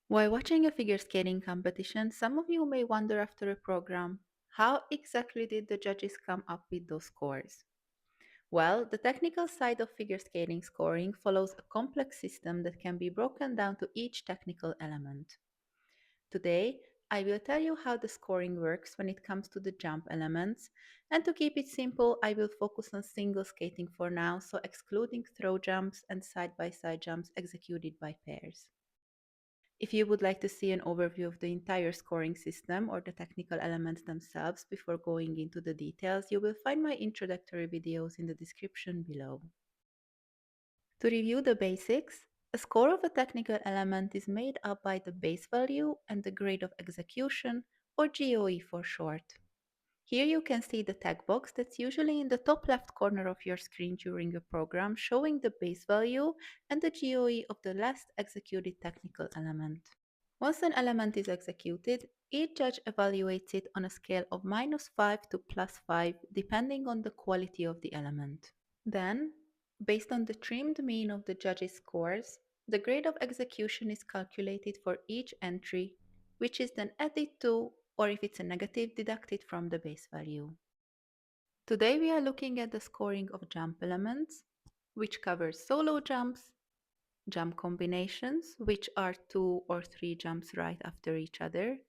While watching a figure skating competition, some of you may wonder after a program, how exactly did the judges come up with those scores? Well, the technical side of figure skating scoring follows a complex system that can be broken down to each technical element. Today, I will tell you how the scoring works when it comes to the jump elements, and to keep it simple, I will focus on single skating for now, so excluding throw jumps and side by side jumps executed by pairs. If you would like to see an overview of the entire scoring system or the technical elements themselves before going into the details, you will find my introductory videos in the description below. To review the basics, a score of a technical element is made up by the base value and the grade of execution, or GOE for short. Here you can see the tag box that's usually in the top left corner of your screen during a program, showing the base value and the GOE of the last executed technical element. Once an element is executed, each judge evaluates it on a scale of -5 to +5 depending on the quality of the element. Then, based on the trimmed mean of the judges' scores, the grade of execution is calculated for each entry, which is then added to, or if it's a negative, deducted from the base value. Today we are looking at the scoring of jump elements, which covers solo jumps, jump combinations, which are 2 or 3 jumps right after each other,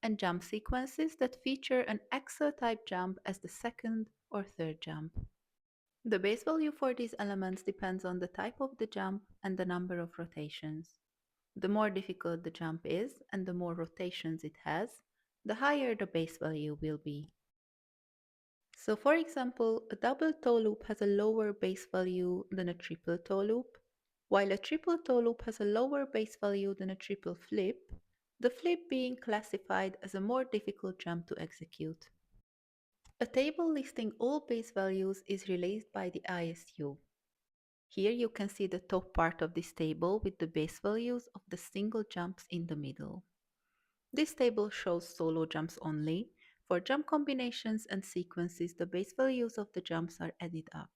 and jump sequences that feature an axel type jump as the second or third jump. The base value for these elements depends on the type of the jump and the number of rotations. The more difficult the jump is and the more rotations it has, the higher the base value will be. So for example, a double toe loop has a lower base value than a triple toe loop, while a triple toe loop has a lower base value than a triple flip, the flip being classified as a more difficult jump to execute. A table listing all base values is released by the ISU. Here you can see the top part of this table with the base values of the single jumps in the middle. This table shows solo jumps only. For jump combinations and sequences, the base values of the jumps are added up.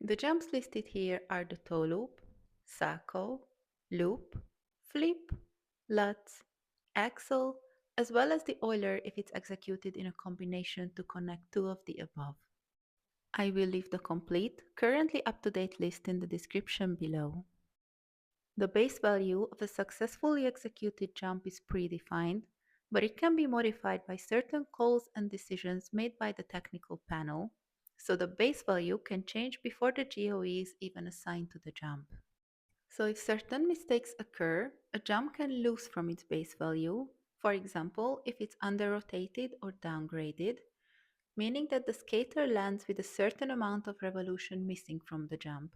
The jumps listed here are the toe loop, sacco, loop, flip, lutz, axel, as well as the Euler if it's executed in a combination to connect two of the above. I will leave the complete, currently up-to-date list in the description below. The base value of a successfully executed jump is predefined, but it can be modified by certain calls and decisions made by the technical panel, so the base value can change before the GOE is even assigned to the jump. So if certain mistakes occur, a jump can lose from its base value, for example, if it's under-rotated or downgraded, meaning that the skater lands with a certain amount of revolution missing from the jump.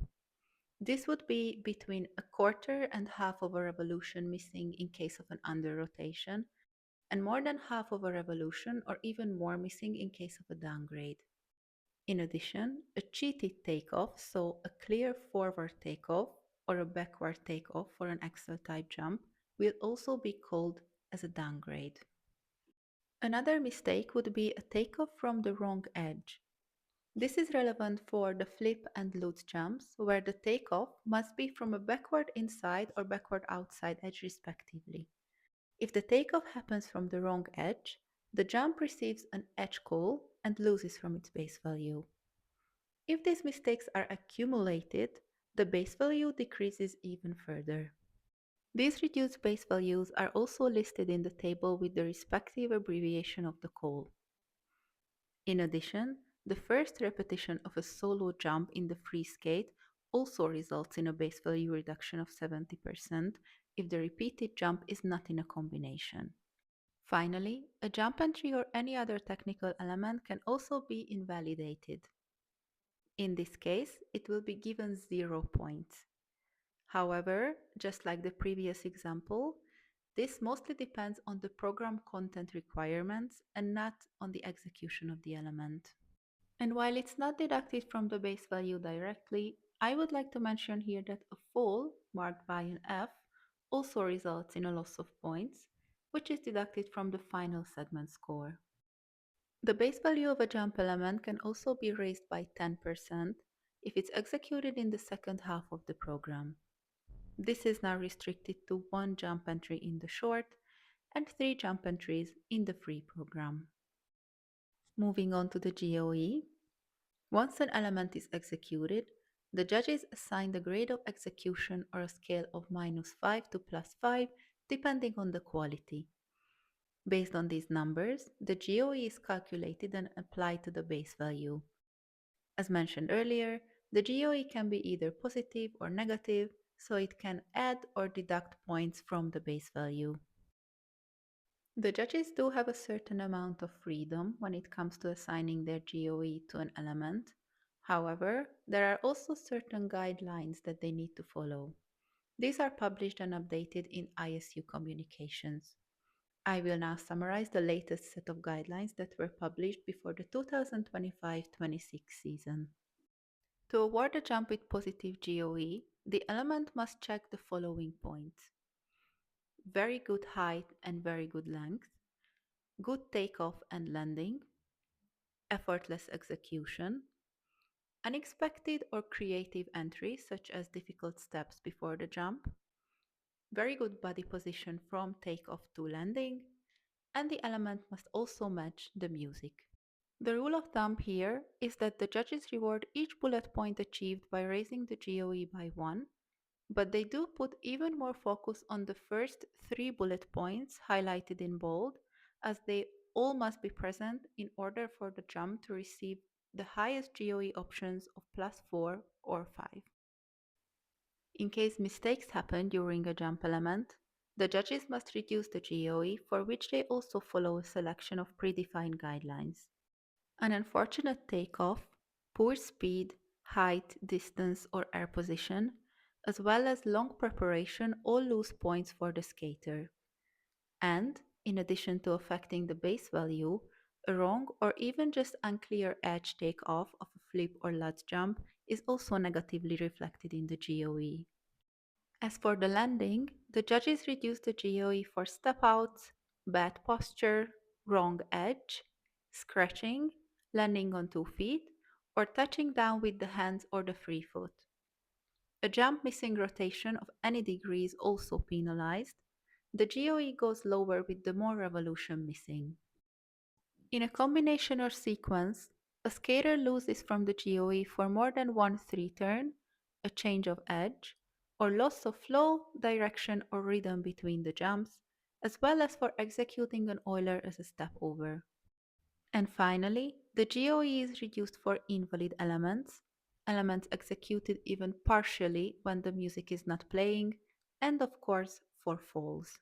This would be between a quarter and half of a revolution missing in case of an under rotation, and more than half of a revolution or even more missing in case of a downgrade. In addition, a cheated takeoff, so a clear forward takeoff or a backward takeoff for an axel type jump, will also be called as a downgrade. Another mistake would be a takeoff from the wrong edge. This is relevant for the flip and lutz jumps, where the takeoff must be from a backward inside or backward outside edge respectively. If the takeoff happens from the wrong edge, the jump receives an edge call and loses from its base value. If these mistakes are accumulated, the base value decreases even further. These reduced base values are also listed in the table with the respective abbreviation of the call. In addition, the first repetition of a solo jump in the free skate also results in a base value reduction of 70% if the repeated jump is not in a combination. Finally, a jump entry or any other technical element can also be invalidated. In this case, it will be given 0 points. However, just like the previous example, this mostly depends on the program content requirements and not on the execution of the element. And while it's not deducted from the base value directly, I would like to mention here that a fall, marked by an F, also results in a loss of points, which is deducted from the final segment score. The base value of a jump element can also be raised by 10% if it's executed in the second half of the program. This is now restricted to one jump entry in the short and three jump entries in the free program. Moving on to the GOE. Once an element is executed, the judges assign the grade of execution or a scale of -5 to +5 depending on the quality. Based on these numbers, the GOE is calculated and applied to the base value. As mentioned earlier, the GOE can be either positive or negative, so it can add or deduct points from the base value. The judges do have a certain amount of freedom when it comes to assigning their GOE to an element. However, there are also certain guidelines that they need to follow. These are published and updated in ISU communications. I will now summarize the latest set of guidelines that were published before the 2025-26 season. To award a jump with positive GOE, the element must check the following points: very good height and very good length, good takeoff and landing, effortless execution, unexpected or creative entries such as difficult steps before the jump, very good body position from takeoff to landing, and the element must also match the music. The rule of thumb here is that the judges reward each bullet point achieved by raising the GOE by 1, but they do put even more focus on the first 3 bullet points highlighted in bold, as they all must be present in order for the jump to receive the highest GOE options of +4 or 5. In case mistakes happen during a jump element, the judges must reduce the GOE, for which they also follow a selection of predefined guidelines. An unfortunate takeoff, poor speed, height, distance, or air position, as well as long preparation all lose points for the skater. And, in addition to affecting the base value, a wrong or even just unclear edge takeoff of a flip or lat jump is also negatively reflected in the GOE. As for the landing, the judges reduce the GOE for step outs, bad posture, wrong edge, scratching, landing on 2 feet, or touching down with the hands or the free foot. A jump missing rotation of any degree is also penalized. The GOE goes lower with the more revolution missing. In a combination or sequence, a skater loses from the GOE for more than one 3 turn, a change of edge, or loss of flow, direction, or rhythm between the jumps, as well as for executing an Euler as a step over. And finally, the GOE is reduced for invalid elements, elements executed even partially when the music is not playing, and of course for falls.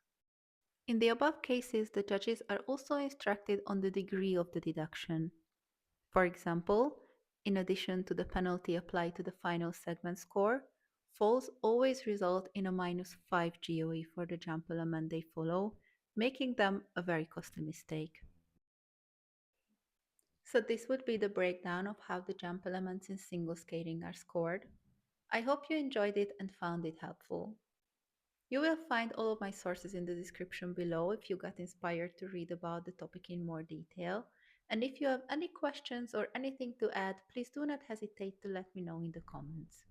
In the above cases, the judges are also instructed on the degree of the deduction. For example, in addition to the penalty applied to the final segment score, falls always result in a -5 GOE for the jump element they follow, making them a very costly mistake. So this would be the breakdown of how the jump elements in single skating are scored. I hope you enjoyed it and found it helpful. You will find all of my sources in the description below if you got inspired to read about the topic in more detail. And if you have any questions or anything to add, please do not hesitate to let me know in the comments.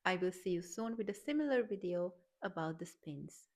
I will see you soon with a similar video about the spins.